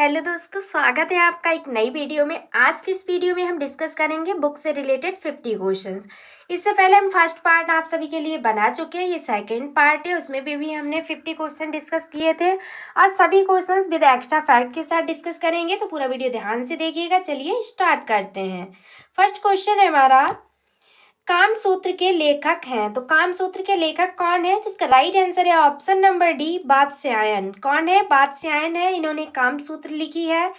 Hello दोस्तों, स्वागत है आपका एक नई वीडियो में। आज की इस वीडियो में हम डिस्कस करेंगे बुक से रिलेटेड 50 क्वेश्चंस। इससे पहले हम फर्स्ट पार्ट आप सभी के लिए बना चुके हैं, ये सेकंड पार्ट है। उसमें भी हमने 50 क्वेश्चन डिस्कस किए थे और सभी क्वेश्चंस विद एक्स्ट्रा फैक्ट के साथ डिस्कस करेंगे, तो पूरा वीडियो ध्यान से देखिएगा। चलिए स्टार्ट करते हैं। फर्स्ट क्वेश्चन है हमारा, कामसूत्र के लेखक हैं। तो कामसूत्र के लेखक कौन है? तो इसका राइट आंसर है ऑप्शन नंबर डी, वात्स्यायन। कौन है? वात्स्यायन है, इन्होंने कामसूत्र लिखी है।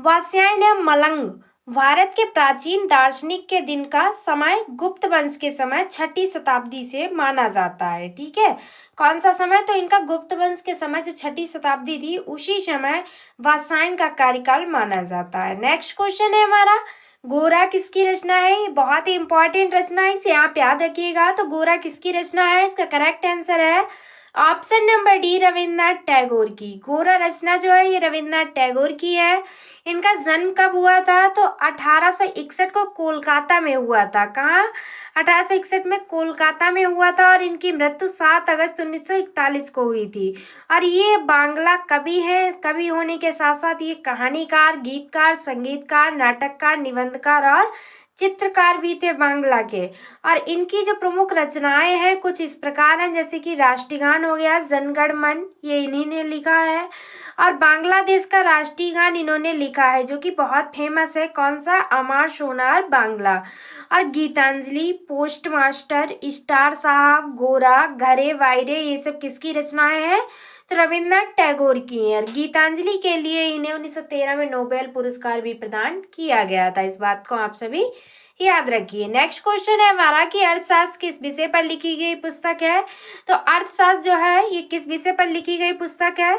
वात्स्यायन है मलंग। भारत के प्राचीन दार्शनिक के दिन का समय गुप्त वंश के समय 6ठी शताब्दी से माना जाता है। ठीक है, कौन सा समय? तो इनका गुप्त वंश के समय जो 6ठी शताब्दी थी उसी समय वात्स्यायन का कार्यकाल माना जाता है। नेक्स्ट क्वेश्चन है हमारा, गोरा किसकी रचना है? ये बहुत ही इंपॉर्टेंट रचना है, इसे आप याद रखिएगा। तो गोरा किसकी रचना है? इसका करेक्ट आंसर है option number D, Rabindranath Tagore की। गोरा रचना जो है ये रविन्द्रनाथ टैगोर की है। इनका जन्म कब हुआ था? तो 1861 को कोलकाता में हुआ था। कहाँ? 1861 में कोलकाता में हुआ था और इनकी मृत्यु 7 अगस्त 1941 को हुई थी। और ये बांग्ला कवि है। कवि होने के साथ साथ ये कहानीकार, गीतकार, संगीतकार, नाटककार, निबंधकार और चित्रकार भी थे बांग्ला के। और इनकी जो प्रमुख रचनाएं हैं कुछ इस प्रकार हैं, जैसे कि राष्ट्रीय गान हो गया, जनगण मन, ये इन्हीं ने लिखा है। और बांग्लादेश का राष्ट्रीय गान इन्होंने लिखा है जो कि बहुत फेमस है। कौन सा? अमर सोनार बांग्ला। और गीतांजलि, पोस्ट मास्टर, स्टार साहब, गोरा, घरे वायरे, ये सब किसकी रचनाएं हैं? तो रविन्द्रनाथ टैगोर की है। गीतांजलि के लिए इन्हें 1913 में नोबेल पुरस्कार भी प्रदान किया गया था। इस बात को आप सभी याद रखिए। नेक्स्ट क्वेश्चन है हमारा कि अर्थशास्त्र किस विषय पर लिखी गई पुस्तक है? तो अर्थशास्त्र जो है ये किस विषय पर लिखी गई पुस्तक है?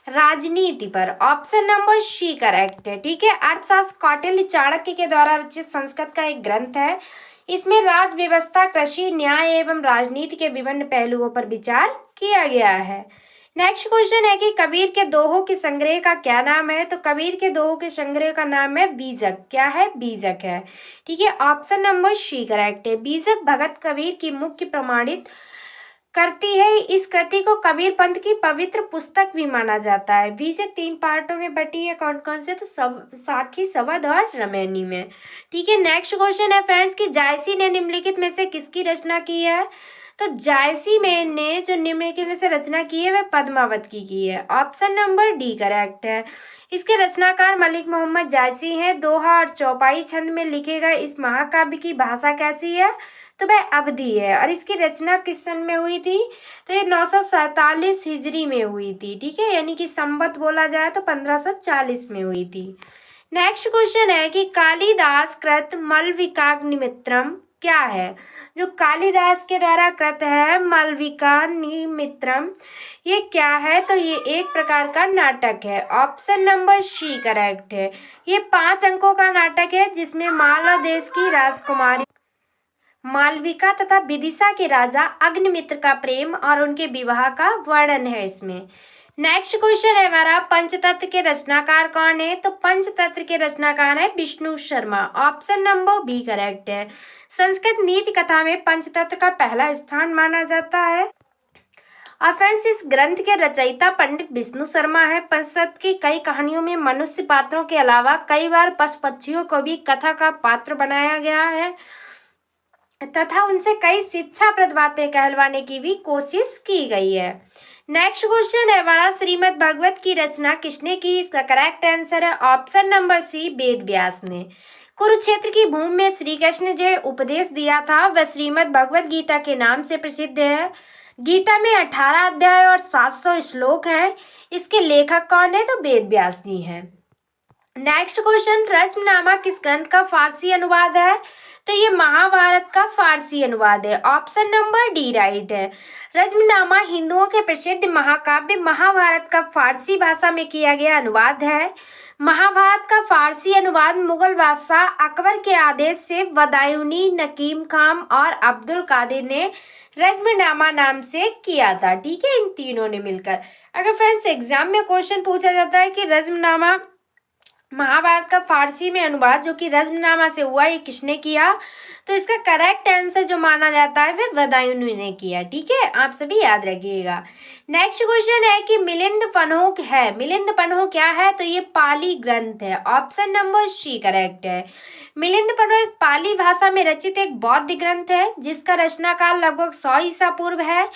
राजनीति पर। ऑप्शन नंबर सी करेक्ट है। ठीक है, अर्थशास्त्र कौटिल्य चाणक्य के द्वारा रचित संस्कृत का एक ग्रंथ है। इसमें राज्य व्यवस्था, कृषि, न्याय एवं राजनीति के विभिन्न पहलुओं पर विचार किया गया है। नेक्स्ट क्वेश्चन है कि कबीर के दोहों के संग्रह का क्या नाम है? तो कबीर के दोहों के संग्रह का नाम है बीजक। क्या है? बीजक है। ठीक है, ऑप्शन नंबर सी करेक्ट है। बीजक भगत कबीर की मुख्य प्रमाणित करती है। इस कृति को कबीर पंथ की पवित्र पुस्तक भी माना जाता है। बीजक 3 पार्टों में बटी है। कौन कौन से? तो साखी, सवद और रामायणी में। ठीक है, नेक्स्ट क्वेश्चन है फ्रेंड्स कि जायसी ने निम्नलिखित में से किसकी रचना की है? तो जायसी में ने जो निम्नलिखित में से रचना की है वह पद्मावत की है। ऑप्शन नंबर डी करेक्ट है। इसके रचनाकार मलिक मोहम्मद जायसी हैं। दोहा और चौपाई छंद में लिखे गए इस महाकाव्य की भाषा कैसी है? तो वह अवधी है। और इसकी रचना किस सन में हुई थी? तो ये 947 हिजरी में हुई थी। ठीक है, यानी कि संवत बोला जाए तो 1540 में हुई थी। नेक्स्ट क्वेश्चन है कि कालिदास कृत मलविकाग्निमित्रम क्या है? जो कालिदास के द्वारा कृत है मलविकाग्निमित्रम, ये क्या है? तो ये एक प्रकार का नाटक है। ऑप्शन नंबर सी करेक्ट है। ये 5 अंकों का नाटक है जिसमें मालव देश की राजकुमारी मालविका तथा विदिशा के राजा अग्निमित्र का प्रेम और उनके विवाह का वर्णन है इसमें। नेक्स्ट क्वेश्चन है हमारा, पंचतंत्र के रचनाकार कौन है? तो पंचतंत्र के रचनाकार है Vishnu Sharma. Option number B correct है। संस्कृत नीति कथा में पंचतंत्र का पहला स्थान माना जाता है। और फ्रेंड्स, इस ग्रंथ के रचयिता पंडित विष्णु शर्मा है। पंचतंत्र की कई कहानियों में मनुष्य पात्रों के अलावा कई बार पशु पक्षियों को भी कथा का पात्र बनाया गया है तथा उनसे कई शिक्षाप्रद बातें कहलवाने की भी कोशिश की गई है। नेक्स्ट क्वेश्चन है हमारा, श्रीमद् भागवत की रचना किसने की? इसका करेक्ट आंसर है ऑप्शन नंबर सी, वेद व्यास ने। कुरुक्षेत्र की भूमि में श्री कृष्ण ने जो उपदेश दिया था वह श्रीमद् भगवत गीता के नाम से प्रसिद्ध है। गीता में 18 अध्याय और 700 श्लोक हैं। इसके लेखक कौन है? तो वेद व्यास जी हैं। नेक्स्ट क्वेश्चन, रश्मिनामा किस ग्रंथ का फारसी अनुवाद है? तो ये महाभारत का फारसी अनुवाद है। ऑप्शन नंबर डी राइट है। रश्मिनामा हिंदुओं के प्रसिद्ध महाकाव्य महाभारत का फारसी भाषा में किया गया अनुवाद है। महाभारत का फारसी अनुवाद मुगल बादशाह अकबर के आदेश से बदायूनी, नकीम खान और अब्दुल कादिर ने रश्मिनामा नाम से किया था। ठीक है, इन तीनों ने मिलकर। अगर फ्रेंड्स एग्जाम में क्वेश्चन पूछा जाता है कि रश्मिनामा महाभारत का फारसी में अनुवाद जो कि रज्मनामा से हुआ, ये किसने किया? तो इसका करेक्ट आंसर जो माना जाता है वह बदायूं ने किया। ठीक है, आप सभी याद रखिएगा। नेक्स्ट क्वेश्चन है कि मिलिंद फन्हों है, मिलिंद फन्हों क्या है? तो ये पाली ग्रंथ है। ऑप्शन नंबर सी करेक्ट है। मिलिंद फन्हों एक पाली भाषा में रचित एक बौद्ध ग्रंथ है जिसका रचना काल लगभग 100 ईसा पूर्व है।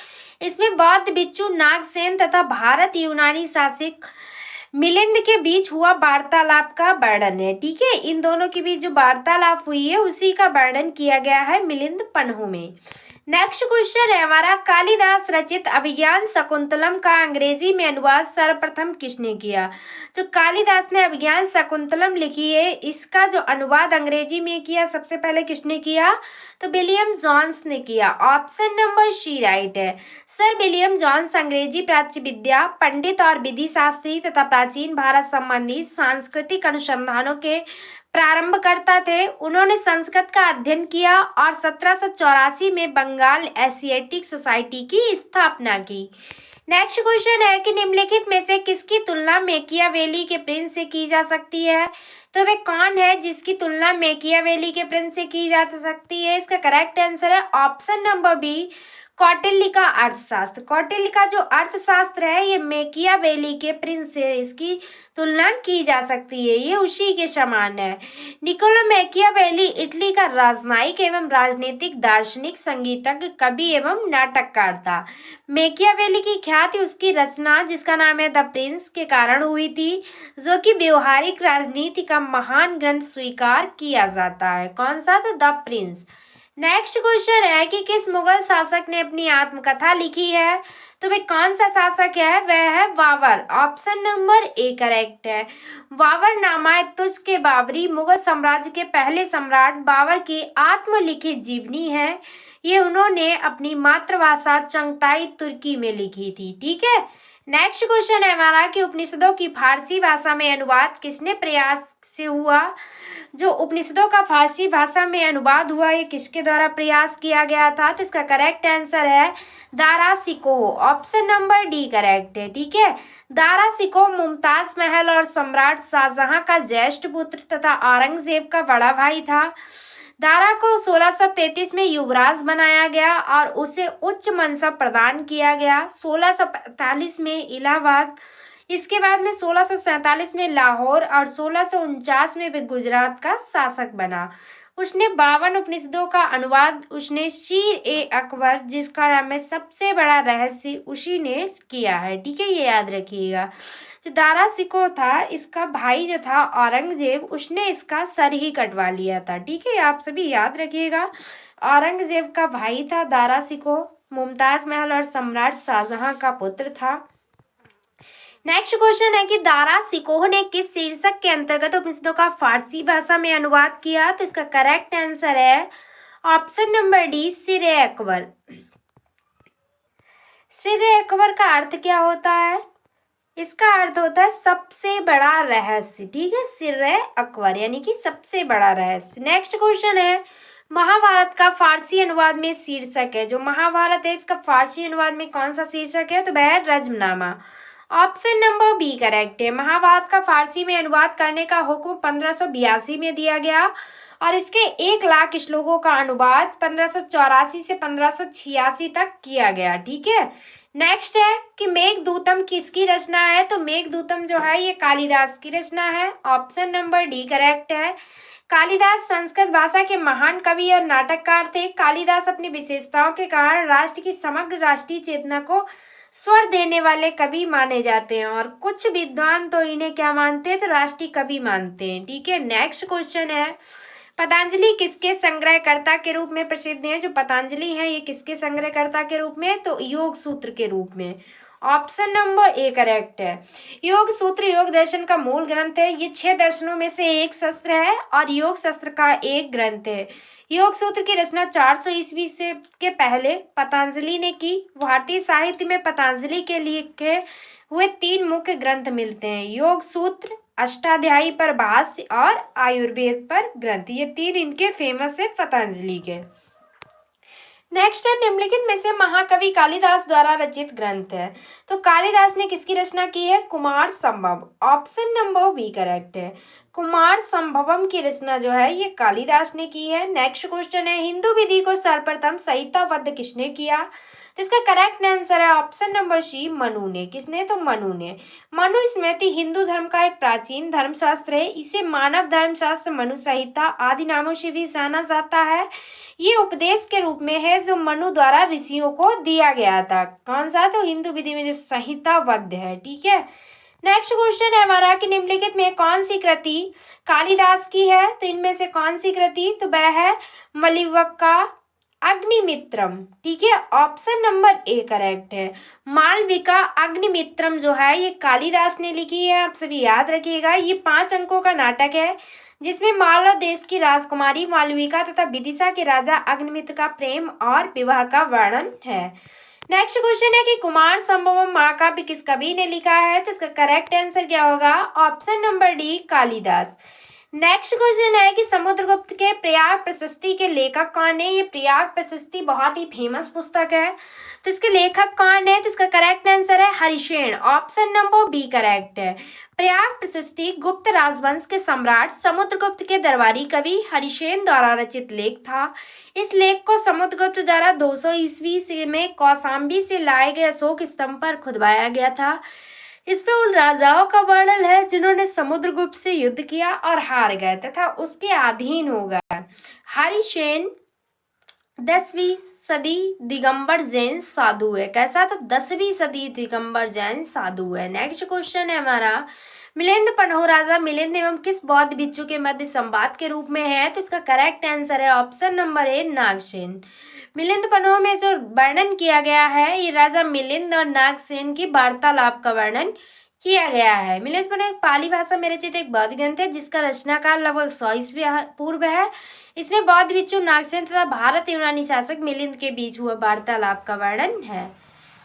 इसमें बौद्ध भिक्षु नागसेन तथा भारत यूनानी शासक मिलिंद के बीच हुआ वार्तालाप का वर्णन है। ठीक है, इन दोनों के बीच जो वार्तालाप हुई है उसी का वर्णन किया गया है मिलिंद फन्हों में। नेक्स्ट क्वेश्चन है हमारा, कालिदास रचित अभिज्ञान शकुंतलम का अंग्रेजी में अनुवाद सर्वप्रथम किसने किया? जो कालिदास ने अभिज्ञान शकुंतलम लिखी है, इसका जो अनुवाद अंग्रेजी में किया सबसे पहले किसने किया? तो विलियम जॉन्स ने किया। ऑप्शन नंबर सी राइट है। सर विलियम जॉन्स अंग्रेजी प्राच्य विद्या पंडित और विधि शास्त्री तथा प्राचीन भारत संबंधी सांस्कृतिक अनुसंधानों के प्रारंभकर्ता थे। उन्होंने संस्कृत का अध्ययन किया और 1784 में बंगाल एशियाटिक सोसाइटी की स्थापना की। नेक्स्ट क्वेश्चन है कि निम्नलिखित में से किसकी तुलना मेकियावेली के प्रिंस से की जा सकती है? तो वे कौन है जिसकी तुलना मेकियावेली के प्रिंस से की जा सकती है? इसका करेक्ट आंसर है ऑप्शन नंबर बी, कौटिल्य का अर्थशास्त्र। कौटिल्य का जो अर्थशास्त्र है ये मेकियावेली के प्रिंस से इसकी तुलना की जा सकती है, ये उसी के समान है। निकोलो मेकियावेली इटली का राजनयिक एवं राजनीतिक दार्शनिक, संगीतज्ञ, कवि एवं नाटककार था। मेकियावेली की ख्याति उसकी रचना जिसका नाम है द प्रिंस के कारण हुई थी, जो कि व्यवहारिक राजनीति का महान ग्रंथ स्वीकार किया जाता है। कौन सा? तो द प्रिंस। नेक्स्ट क्वेश्चन है कि किस मुगल शासक ने अपनी आत्मकथा लिखी है? तो वे कौन सा शासक है? वह है Babur. Option number A correct है। बाबर नामा तुझ के बाबरी मुगल साम्राज्य के पहले सम्राट बाबर की आत्मलिखित जीवनी है। ये उन्होंने अपनी मातृभाषा चंगताई तुर्की में लिखी थी। ठीक है, नेक्स्ट क्वेश्चन है हमारा कि उपनिषदों की फारसी भाषा में अनुवाद किसने प्रयास से हुआ? जो उपनिषदों का फारसी भाषा में अनुवाद हुआ ये किसके द्वारा प्रयास किया गया था? तो इसका करेक्ट आंसर है Dara Shikoh. Option number D correct है। ठीक है, दारा शिकोह मुमताज महल और सम्राट शाहजहां का ज्येष्ठ पुत्र तथा औरंगजेब का बड़ा भाई था। दारा को 1633 में युवराज बनाया गया और उसे उच्च मनसब प्रदान किया गया। 1645 में इलाहाबाद, इसके बाद में 1647 में लाहौर और 1649 में वे गुजरात का शासक बना। उसने 52 उपनिषदों का अनुवाद उसने शीर ए अकबर, जिसका नाम है सबसे बड़ा रहस्य, उसी ने किया है। ठीक है, ये याद रखिएगा। जो दारा शिकोह था इसका भाई जो था औरंगजेब, उसने इसका सर ही कटवा लिया था। ठीक है, आप सभी याद रखिएगा। औरंगजेब का भाई था दारा शिकोह, मुमताज महल और सम्राट शाहजहां का पुत्र था। नेक्स्ट क्वेश्चन है कि दारा शिकोह ने किस शीर्षक के अंतर्गत उपनिषदों का फारसी भाषा में अनुवाद किया? तो इसका करेक्ट आंसर है ऑप्शन नंबर डी, सिर अकबर। सिर अकबर का अर्थ क्या होता है? इसका अर्थ होता है सबसे बड़ा रहस्य। ठीक है, सिर अकबर यानी कि सबसे बड़ा रहस्य। नेक्स्ट क्वेश्चन है महाभारत का फारसी अनुवाद में शीर्षक है, जो महाभारत है इसका फारसी अनुवाद में कौन सा शीर्षक है? तो वह है Razmnama. Option number B correct है। महाभारत का फारसी में अनुवाद करने का हुक्म 1582 में दिया गया और इसके 1 लाख श्लोकों का अनुवाद 1584 से 1586 तक किया गया। ठीक है, नेक्स्ट है कि मेघदूतम किसकी रचना है? तो मेघदूतम जो है ये कालिदास की रचना है। ऑप्शन नंबर डी करेक्ट है। कालिदास संस्कृत भाषा के महान कवि और नाटककार थे। कालिदास अपनी विशेषताओं के कारण राष्ट्र की समग्र राष्ट्रीय चेतना को स्वर देने वाले कवि माने जाते हैं और कुछ विद्वान तो इन्हें क्या मानते हैं? तो राष्ट्रीय कवि मानते हैं। ठीक है, नेक्स्ट क्वेश्चन है पतंजलि किसके संग्रहकर्ता के रूप में प्रसिद्ध हैं? जो पतंजलि है ये किसके संग्रहकर्ता के रूप में? तो योग सूत्र के रूप में। ऑप्शन नंबर ए करेक्ट है। योग सूत्र योग दर्शन का मूल ग्रंथ है। ये 6 दर्शनों में से एक शस्त्र है और योग शस्त्र का एक ग्रंथ है। योग सूत्र की रचना 400 ईस्वी से के पहले पतंजलि ने की। भारतीय साहित्य में पतंजलि के लिखे हुए 3 मुख्य ग्रंथ मिलते हैं, योग सूत्र, अष्टाध्यायी पर भाष्य और आयुर्वेद पर ग्रंथ। ये 3 इनके फेमस है पतंजलि के। नेक्स्ट है निम्नलिखित में से महाकवि कालिदास द्वारा रचित ग्रंथ है। तो कालिदास ने किसकी रचना की है? कुमार संभव। ऑप्शन नंबर बी करेक्ट है। कुमार संभवम की रचना जो है ये कालिदास ने की है। नेक्स्ट क्वेश्चन है हिंदू विधि को सर्वप्रथम संहिताबद्ध किसने किया? तो इसका करेक्ट आंसर है ऑप्शन नंबर सी मनु ने। किसने? तो मनु ने। मनु स्मृति हिंदू धर्म का एक प्राचीन धर्मशास्त्र है। इसे मानव धर्मशास्त्र, मनु संहिता आदि नामों से भी जाना जाता है। ये उपदेश के रूप में है जो मनु द्वारा ऋषियों को दिया गया था। कौन सा? तो हिंदू विधि में जो संहिताबद्ध है। ठीक है। नेक्स्ट क्वेश्चन है हमारा कि निम्नलिखित में कौन सी कृति कालिदास की है? तो इनमें से कौन सी कृति? तो वह है मलिवक्का अग्निमित्रम। ठीक है। ऑप्शन नंबर ए करेक्ट है। मालविका अग्निमित्रम जो है ये कालिदास ने लिखी है। आप सभी याद रखिएगा। ये 5 अंकों का नाटक है जिसमें मालव देश की राजकुमारी मालविका तथा विदिशा के राजा अग्निमित्र का प्रेम और विवाह का वर्णन है। नेक्स्ट क्वेश्चन है कि कुमार संभवम महाकाव्य किस कवि ने लिखा है? तो इसका करेक्ट आंसर क्या होगा? Option number D Kalidas. Next question है कि समुद्रगुप्त के प्रयाग प्रशस्ति के लेखक कौन है? ये प्रयाग प्रशस्ति बहुत ही फेमस पुस्तक है। तो इसके लेखक कौन है? तो इसका करेक्ट आंसर है Harishena. Option number B correct है। प्रयाग प्रशस्ति गुप्त राजवंश के सम्राट समुद्रगुप्त के दरबारी कवि हरिशेन द्वारा रचित लेख था। इस लेख को समुद्रगुप्त द्वारा 200 ईस्वी में कौशाम्बी से लाए गए अशोक स्तंभ पर खुदवाया गया था। इसमें उन राजाओं का वर्णन है जिन्होंने समुद्रगुप्त से युद्ध किया और हार गए तथा उसके अधीन हो गए। हरिशेन 10वीं सदी दिगंबर जैन साधु है। कैसा? तो 10वीं सदी दिगंबर जैन साधु है। नेक्स्ट क्वेश्चन है हमारा मिलिंद पन्हो राजा मिलिंद एवं किस बौद्ध भिक्षु के मध्य संवाद के रूप में है? तो इसका करेक्ट आंसर है option number A Nagasena. Milinda Panho में जो वर्णन किया गया है ये राजा मिलिंद और नागसेन की वार्तालाप का वर्णन किया गया है। मिलिंद पन्हो एक पाली भाषा में रचित एक बौद्ध ग्रंथ है जिसका रचनाकाल लगभग 100 ईस्वी पूर्व है। इसमें बौद्ध भिक्षु नागसेन तथा भारत यूनानी शासक मिलिंद के बीच हुआ वार्तालाप का वर्णन है।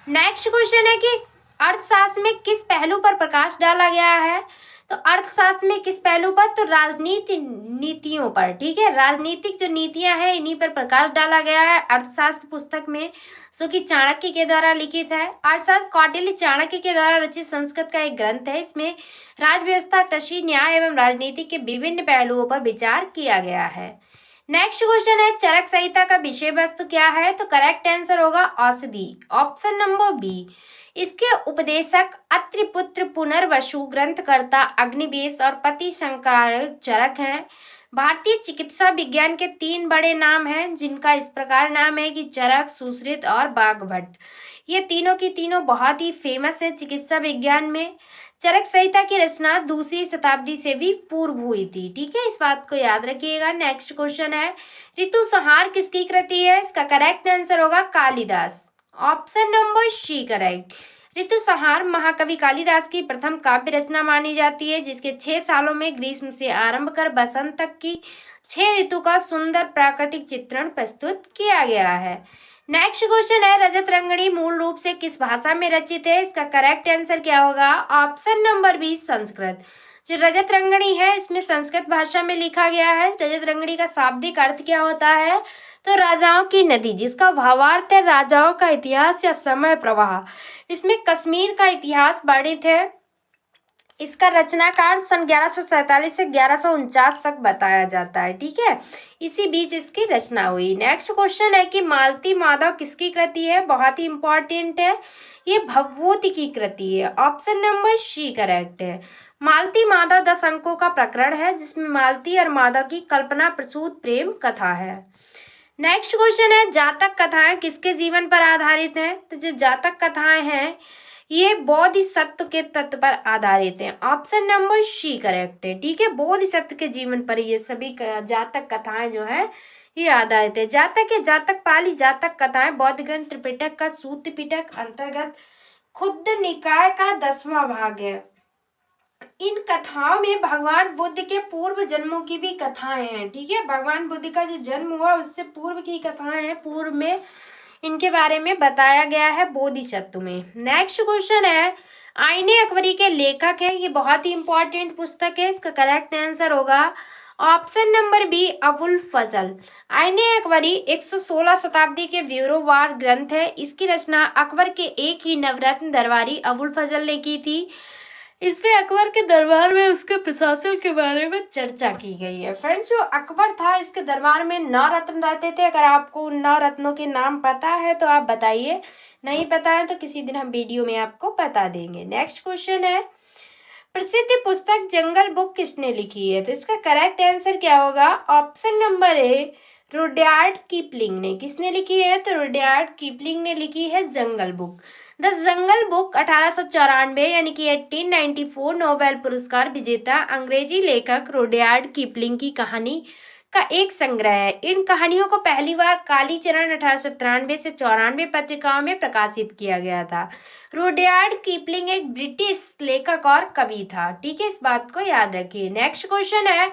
नेक्स्ट क्वेश्चन है कि अर्थशास्त्र में किस पहलू पर प्रकाश डाला गया है? तो अर्थशास्त्र में किस पहलू पर? तो राजनीति नीतियों पर। ठीक है। राजनीतिक जो नीतियां हैं इन्हीं पर प्रकाश डाला गया है अर्थशास्त्र पुस्तक में, जो कि चाणक्य के द्वारा लिखित है। अर्थशास्त्र कौटिल्य चाणक्य के द्वारा रचित संस्कृत का एक ग्रंथ है। इसमें राज व्यवस्था, कृषि, न्याय एवं राजनीति के विभिन्न पहलुओं पर विचार किया गया है। नेक्स्ट क्वेश्चन है चरक संहिता का विषय वस्तु क्या है? तो करेक्ट आंसर होगा औषधि। Option number B. इसके उपदेशक अत्रिपुत्र पुनर्वसु, ग्रंथकर्ता अग्निवेश और पति संकारक चरक हैं। भारतीय चिकित्सा विज्ञान के 3 बड़े नाम हैं जिनका इस प्रकार नाम है कि चरक, सुश्रुत और बागभट्ट। ये तीनों की तीनों बहुत ही फेमस है चिकित्सा विज्ञान में। चरक संहिता की रचना 2वीं शताब्दी से भी पूर्व हुई थी। ठीक है। इस बात को याद रखिएगा। नेक्स्ट क्वेश्चन है ऋतु संहार किसकी कृति है? इसका करेक्ट आंसर होगा Kalidas. Option number C correct. Ritu Samhara महाकवि कालिदास की प्रथम काव्य रचना मानी जाती है जिसके 6 सालों में ग्रीष्म से आरंभ कर बसंत तक की 6 ऋतु का सुंदर प्राकृतिक चित्रण प्रस्तुत किया गया है। नेक्स्ट क्वेश्चन है रजत रंगनी मूल रूप से किस भाषा में रचित है? इसका करेक्ट आंसर क्या होगा? Option number B Sanskrit. जो रजत रंगनी है इसमें संस्कृत भाषा में लिखा गया है। रजत रंगनी का शाब्दिक अर्थ क्या होता है? तो राजाओं की नदी, जिसका भावार्थ है राजाओं का इतिहास या समय प्रवाह। इसमें कश्मीर का इतिहास वर्णित है। इसका रचनाकाल सन 1147 से 1149 तक बताया जाता है। ठीक है। इसी बीच इसकी रचना हुई। नेक्स्ट क्वेश्चन है कि मालती माधव किसकी कृति है? बहुत ही इंपॉर्टेंट है। ये भवभूति की कृति है। ऑप्शन नंबर सी करेक्ट है। मालती माधव 10 अंकों का प्रकरण है जिसमें मालती और माधव की कल्पना प्रसूत प्रेम कथा है। नेक्स्ट क्वेश्चन है जातक कथाएं किसके जीवन पर आधारित हैं? तो जो जातक कथाएं हैं ये बोधिसत्व के तत्व पर आधारित हैं। ऑप्शन नंबर सी करेक्ट है। ठीक है। बोधिसत्व के जीवन पर ये सभी जातक कथाएं जो है ये आधारित है। जातक है जातक पाली जातक कथाएं बौद्ध ग्रंथ त्रिपिटक का सूत्र पिटक अंतर्गत खुद्द निकाय का 10वां भाग है। इन कथाओं में भगवान बुद्ध के पूर्व जन्मों की भी कथाएं हैं। ठीक है। भगवान बुद्ध का जो जन्म हुआ उससे पूर्व की कथाएं हैं। पूर्व में इनके बारे में बताया गया है बोधिसत्व में। नेक्स्ट क्वेश्चन है आईने अकबरी के लेखक है। ये बहुत ही इंपॉर्टेंट पुस्तक है। इसका करेक्ट आंसर होगा ऑप्शन नंबर बी अबुल फजल। आईने अकबरी 116 शताब्दी के ब्यूरोवार ग्रंथ है। इसकी रचना अकबर के एक ही नवरत्न दरबारी अबुल फजल ने की थी। इसमें अकबर के दरबार में उसके प्रशासन के बारे में चर्चा की गई है। फ्रेंड्स, जो अकबर था इसके दरबार में 9 रत्न रहते थे। अगर आपको उन 9 रत्नों के नाम पता है तो आप बताइए, नहीं पता है तो किसी दिन हम वीडियो में आपको बता देंगे। नेक्स्ट क्वेश्चन है, प्रसिद्ध पुस्तक जंगल बुक किसने लिखी है? तो इसका करेक्ट आंसर क्या होगा? ऑप्शन नंबर ए रुडयार्ड किपलिंग ने। किसने लिखी है? तो रुडयार्ड किपलिंग ने लिखी है जंगल बुक। द जंगल बुक 1894 यानी कि 1894 नोबेल पुरस्कार विजेता अंग्रेजी लेखक रुडयार्ड किपलिंग की कहानी का एक संग्रह है। इन कहानियों को पहली बार कालीचरण 1893 से 94 पत्रिकाओं में प्रकाशित किया गया था। रुडयार्ड किपलिंग एक ब्रिटिश लेखक और कवि था। ठीक है, इस बात को याद रखिए। नेक्स्ट क्वेश्चन है,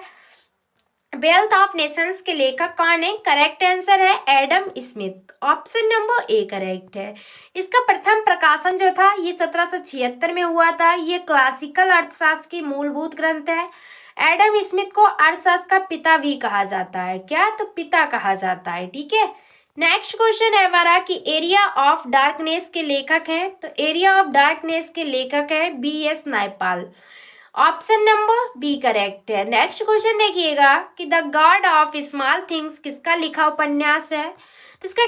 वेल्थ ऑफ नेशंस के लेखक कौन है? करेक्ट आंसर है Adam Smith. Option number A correct है। इसका प्रथम प्रकाशन जो था ये 1776 में हुआ था। ये क्लासिकल अर्थशास्त्र की मूलभूत ग्रंथ है। एडम स्मिथ को अर्थशास्त्र का पिता भी कहा जाता है। क्या? तो पिता कहा जाता है। ठीक है। नेक्स्ट क्वेश्चन है हमारा कि एरिया ऑफ डार्कनेस के लेखक हैं। तो एरिया ऑफ डार्कनेस के लेखक हैं B S. Naipaul. Option number B correct है। नेक्स्ट क्वेश्चन देखिएगा कि the god of small things किसका लिखा उपन्यास है? तो इसका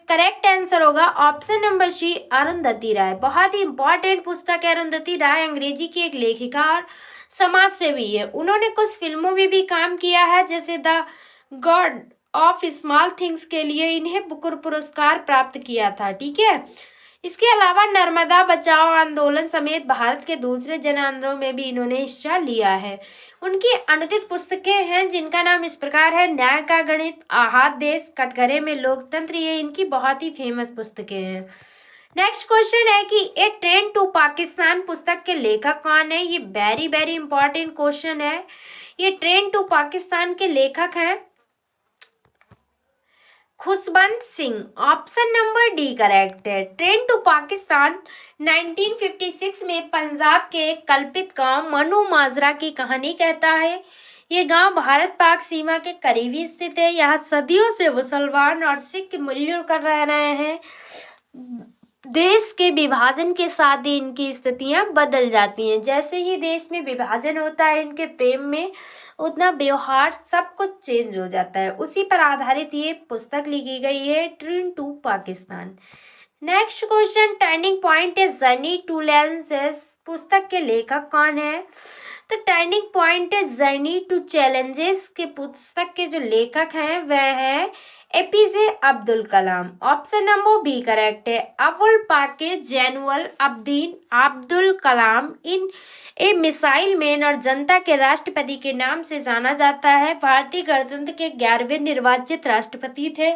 करेक्ट आंसर होगा option number C Arundhati Roy. बहुत ही इंपॉर्टेंट पुस्तक है अरुंधति राय। अंग्रेजी की एक लेखिका और समाज सेवी है। उन्होंने कुछ फिल्मों में भी काम किया है, जैसे the god of small things के लिए इन्हें बुकर पुरस्कार प्राप्त किया था। ठीक है। इसके अलावा नर्मदा बचाओ आंदोलन समेत भारत के दूसरे जन आंदोलनों में भी इन्होंने हिस्सा लिया है। उनकी अनुदित पुस्तकें हैं जिनका नाम इस प्रकार है, न्याय का गणित, आहात देश, कटघरे में लोकतंत्र। ये इनकी बहुत ही फेमस पुस्तकें हैं। नेक्स्ट क्वेश्चन है कि ए ट्रेन टू पाकिस्तान पुस्तक के लेखक कौन है? ये वेरी वेरी इंपॉर्टेंट क्वेश्चन है। ये ट्रेन टू पाकिस्तान के लेखक हैं Khushwant Singh. Option number D correct है। ट्रेन टू पाकिस्तान 1956 में पंजाब के एक कल्पित गांव मनु माजरा की कहानी कहता है। ये गांव भारत पाक सीमा के करीबी स्थित है। यहाँ सदियों से मुसलमान और सिख मिलजुल कर रह रहे हैं। देश के विभाजन के साथ ही इनकी स्थितियां बदल जाती हैं। जैसे ही देश में विभाजन होता है इनके प्रेम में उतना व्यवहार सब कुछ चेंज हो जाता है। उसी पर आधारित ये पुस्तक लिखी गई है, train to Pakistan. Next question, turning point a journey to challenges पुस्तक के लेखक कौन है? तो turning point a journey to challenges के पुस्तक के जो लेखक हैं वह है APJ Abdul Kalam. Option number B correct है। Abul Pakir Jainulabdeen Abdul Kalam in a missile man और जनता के राष्ट्रपति के नाम से जाना जाता है। भारतीय गणतंत्र के 11वें निर्वाचित राष्ट्रपति थे।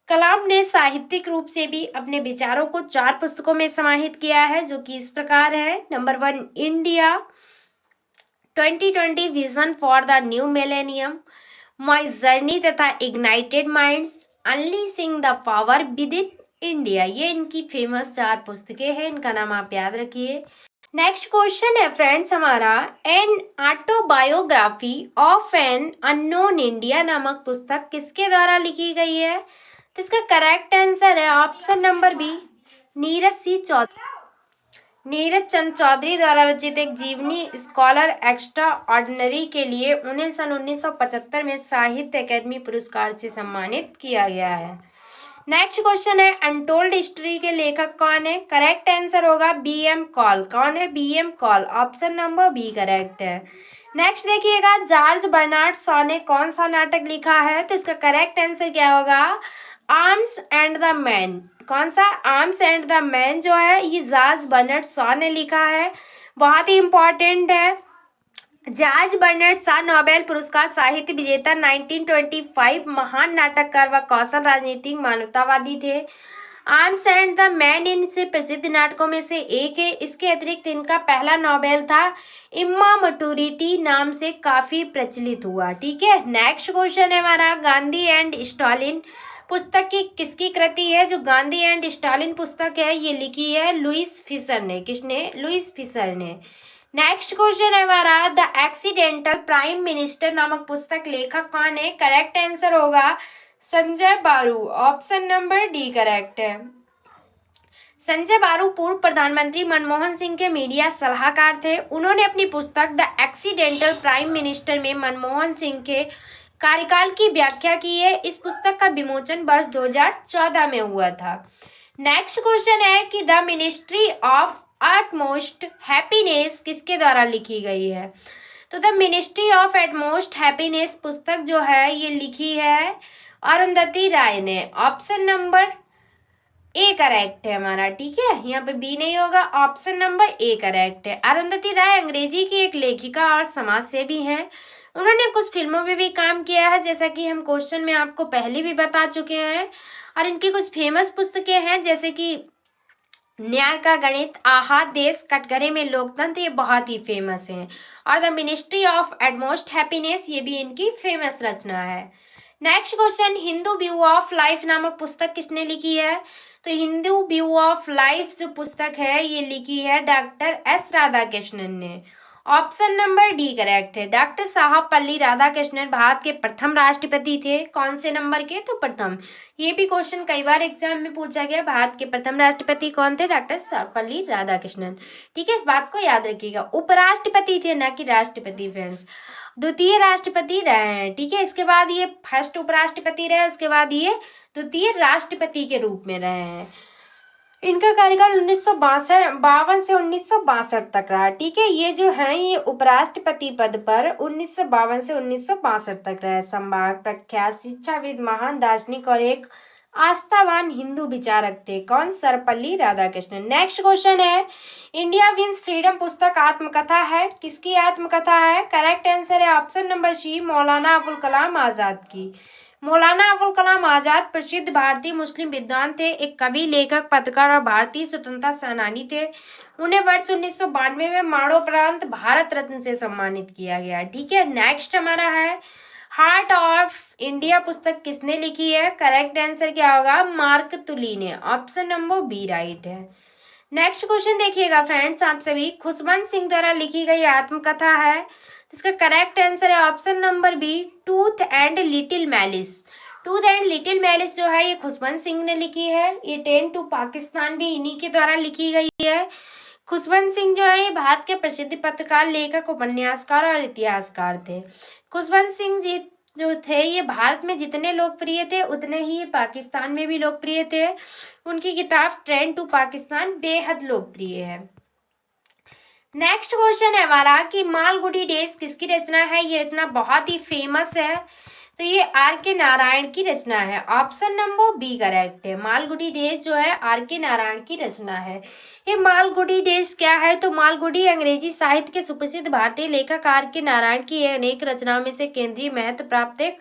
कलाम ने साहित्यिक रूप से भी अपने विचारों को 4 पुस्तकों में समाहित किया है, जो कि इस प्रकार है। Number 1 India 2020 vision for the new millennium, my journey तथा ignited minds, unleashing the power within India. ये इनकी फेमस 4 पुस्तकें हैं। इनका नाम आप याद रखिए। नेक्स्ट क्वेश्चन है फ्रेंड्स हमारा, an autobiography of an unknown India नामक पुस्तक किसके द्वारा लिखी गई है? तो इसका करेक्ट आंसर है ऑप्शन नंबर बी नीरज चंद चौधरी द्वारा रचित एक जीवनी स्कॉलर एक्स्ट्रा ऑर्डिनरी के लिए उन्हें सन 1975 में साहित्य अकादमी पुरस्कार से सम्मानित किया गया है। नेक्स्ट क्वेश्चन है, अनटोल्ड हिस्ट्री के लेखक कौन है? करेक्ट आंसर होगा बी.एम. कॉल। कौन है? B M. Kaul. Option number B correct है। नेक्स्ट देखिएगा, जॉर्ज बर्नार्ड शॉ ने कौन सा नाटक लिखा है? तो इसका करेक्ट आंसर क्या होगा? Arms and the man. कौन सा? आर्म्स एंड द मैन जो है ये जॉर्ज बर्नार्ड शॉ ने लिखा है। बहुत ही इंपॉर्टेंट है। जॉर्ज बर्नार्ड शॉ नोबेल पुरस्कार साहित्य विजेता 1925 महान नाटककार व कौशल राजनीतिक मानवतावादी थे। आर्म्स एंड द मैन इनसे प्रसिद्ध नाटकों में से एक है। इसके अतिरिक्त इनका पहला नोबेल था इम्मा मटूरिटी नाम से काफ़ी प्रचलित हुआ। ठीक है। नेक्स्ट क्वेश्चन है हमारा, गांधी एंड स्टालिन पुस्तक की किसकी कृति है? जो गांधी एंड स्टालिन पुस्तक है ये लिखी है लुईस फिशर ने। किसने? लुईस फिशर ने। नेक्स्ट क्वेश्चन है हमारा, द एक्सीडेंटल प्राइम मिनिस्टर नामक पुस्तक लेखक कौन है? करेक्ट आंसर होगा संजय बारू, ऑप्शन नंबर डी करेक्ट है। संजय बारू पूर्व प्रधानमंत्री मनमोहन सिंह के मीडिया सलाहकार थे। उन्होंने अपनी पुस्तक द एक्सीडेंटल प्राइम मिनिस्टर में मनमोहन सिंह के कार्यकाल की व्याख्या की है। इस पुस्तक का विमोचन वर्ष 2014 में हुआ था। नेक्स्ट क्वेश्चन है कि the ministry of utmost happiness किसके द्वारा लिखी गई है? तो the ministry of utmost happiness पुस्तक जो है ये लिखी है अरुंधति राय ने, ऑप्शन नंबर ए करेक्ट है हमारा। ठीक है, यहाँ पे बी नहीं होगा, ऑप्शन नंबर ए करेक्ट है। अरुंधति राय अंग्रेजी की एक लेखिका और समाज सेवी हैं। उन्होंने कुछ फिल्मों में भी काम किया है, जैसा कि हम क्वेश्चन में आपको पहले भी बता चुके हैं। और इनकी कुछ फेमस पुस्तकें हैं जैसे कि न्याय का गणित, आहा, देश, कटघरे में लोकतंत्र, ये बहुत ही फेमस हैं। और the ministry of utmost happiness ये भी इनकी फेमस रचना है। Next question, Hindu view of life नामक पुस्तक किसने लिखी है? तो हिंदू व्यू ऑफ लाइफ जो पुस्तक है ये लिखी है डॉक्टर एस राधाकृष्णन ने, ऑप्शन नंबर डी करेक्ट है। डॉक्टर सर्वपल्ली राधाकृष्णन भारत के प्रथम राष्ट्रपति थे। कौन से नंबर के? तो प्रथम। ये भी क्वेश्चन कई बार एग्जाम में पूछा गया, भारत के प्रथम राष्ट्रपति कौन थे? डॉक्टर सर्वपल्ली राधाकृष्णन। ठीक है, इस बात को याद रखिएगा, उपराष्ट्रपति थे ना कि राष्ट्रपति फ्रेंड्स। द्वितीय राष्ट्रपति रहे हैं। ठीक है, इसके बाद ये फर्स्ट उपराष्ट्रपति रहे, उसके बाद ये द्वितीय राष्ट्रपति के रूप में रहे हैं। इनका कार्यकाल 1952 से 1962 तक रहा। ठीक है, ये जो है ये उपराष्ट्रपति पद पर 1952 से 1962 तक रहे। संवाद, प्रख्यात शिक्षाविद, महान दार्शनिक और एक आस्थावान हिंदू विचारक थे। कौन? सर्वपल्ली राधाकृष्णन। नेक्स्ट क्वेश्चन है, इंडिया विंस फ्रीडम पुस्तक आत्मकथा है, किसकी आत्मकथा है? करेक्ट आंसर है ऑप्शन नंबर सी, मौलाना अबुल कलाम आजाद की। मौलाना अबुल कलाम आजाद प्रसिद्ध भारतीय मुस्लिम विद्वान थे, एक कवि, लेखक, पत्रकार और भारतीय स्वतंत्रता सेनानी थे। उन्हें वर्ष 1992 में मरणोपरांत भारत रत्न से सम्मानित किया गया। ठीक है, नेक्स्ट हमारा है, हार्ट ऑफ इंडिया पुस्तक किसने लिखी है? करेक्ट आंसर क्या होगा? मार्क तुली ने, ऑप्शन नंबर बी राइट है। नेक्स्ट क्वेश्चन देखिएगा फ्रेंड्स, आप सभी, खुशवंत सिंह द्वारा लिखी गई आत्मकथा है, इसका करेक्ट आंसर है ऑप्शन नंबर बी, टूथ एंड लिटिल मैलिस। टूथ एंड लिटिल मैलिस जो है ये खुशवंत सिंह ने लिखी है। ये 10 टू पाकिस्तान भी इन्हीं के द्वारा लिखी गई है। खुशवंत सिंह जो है ये भारत के प्रसिद्ध पत्रकार, लेखक, उपन्यासकार और इतिहासकार थे। खुशवंत सिंह जी जो थे ये भारत में जितने लोकप्रिय थे उतने ही ये पाकिस्तान में भी लोकप्रिय थे। उनकी किताब ट्रेन टू पाकिस्तान बेहद लोकप्रिय है। नेक्स्ट क्वेश्चन है हमारा कि मालगुडी डेज किसकी रचना है? ये रचना बहुत ही फेमस है, तो ये आर के नारायण की रचना है, ऑप्शन नंबर बी करेक्ट है। मालगुडी डेज जो है आर के नारायण की रचना है। ये मालगुडी डेज क्या है? तो मालगुडी अंग्रेजी साहित्य के सुप्रसिद्ध भारतीय लेखक आर के नारायण की अनेक रचनाओं में से केंद्रीय महत्व प्राप्त एक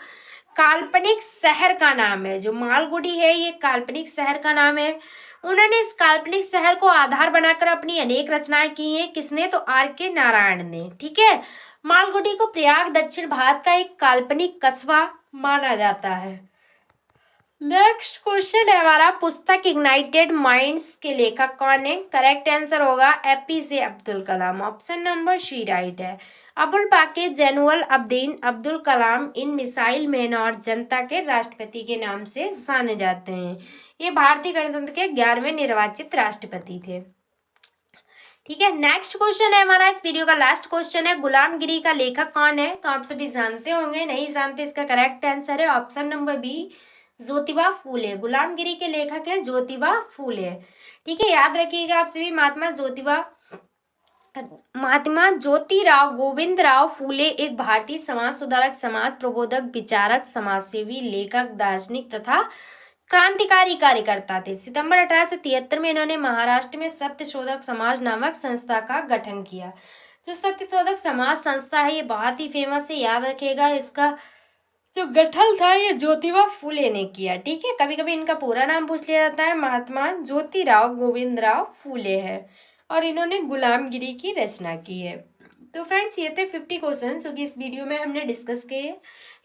काल्पनिक शहर का नाम है। जो मालगुडी है ये काल्पनिक शहर का नाम है। उन्होंने इस काल्पनिक शहर को आधार बनाकर अपनी अनेक रचनाएं की हैं। किसने? तो आर के नारायण ने। ठीक है, मालगुडी को प्रयाग दक्षिण भारत का एक काल्पनिक कस्बा माना जाता है। नेक्स्ट क्वेश्चन है हमारा, पुस्तक इग्नाइटेड माइंड्स के लेखक कौन है? करेक्ट आंसर होगा APJ Abdul Kalam, option number सी राइट है। अबुल पाकिर जैनुअल अब्दीन अब्दुल कलाम इन मिसाइल मैन और जनता के राष्ट्रपति के नाम से जाने जाते हैं। ये भारतीय गणतंत्र के 11वें निर्वाचित राष्ट्रपति थे। ठीक है, नेक्स्ट क्वेश्चन है हमारा इस वीडियो का लास्ट क्वेश्चन है, गुलामगिरी का लेखक कौन है? तो आप सभी जानते होंगे, नहीं जानते इसका करेक्ट आंसर है option number B, Jyotiba Phule. गुलामगिरी के लेखक है ज्योतिबा फूले। ठीक है, याद रखिएगा आप सभी, महात्मा ज्योतिराव गोविंद राव फूले एक भारतीय समाज सुधारक, समाज प्रबोधक, विचारक, समाजसेवी, लेखक, दार्शनिक तथा क्रांतिकारी कार्यकर्ता थे। सितंबर 1873 में इन्होंने महाराष्ट्र में सत्यशोधक समाज नामक संस्था का गठन किया। जो सत्यशोधक समाज संस्था है ये बहुत ही फेमस है, याद रखिएगा। इसका जो गठन था ये ज्योतिबा फूले ने किया। ठीक है, कभी कभी इनका पूरा नाम पूछ लिया जाता है, महात्मा ज्योतिराव गोविंद राव फूले है और इन्होंने गुलामगिरी की रचना की है। तो फ्रेंड्स ये थे 50 क्वेश्चन जो कि इस वीडियो में हमने डिस्कस किए।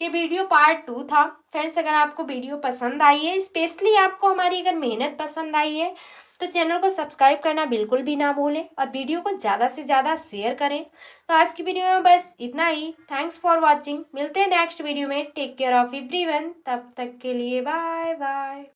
ये वीडियो पार्ट 2 था। फ्रेंड्स अगर आपको वीडियो पसंद आई है, स्पेशली आपको हमारी अगर मेहनत पसंद आई है, तो चैनल को सब्सक्राइब करना बिल्कुल भी ना भूलें और वीडियो को ज़्यादा से ज़्यादा शेयर करें। तो आज की वीडियो में बस इतना ही। Thanks for watching. मिलते हैं नेक्स्ट वीडियो में। Take care of everyone. तब तक के लिए बाय बाय।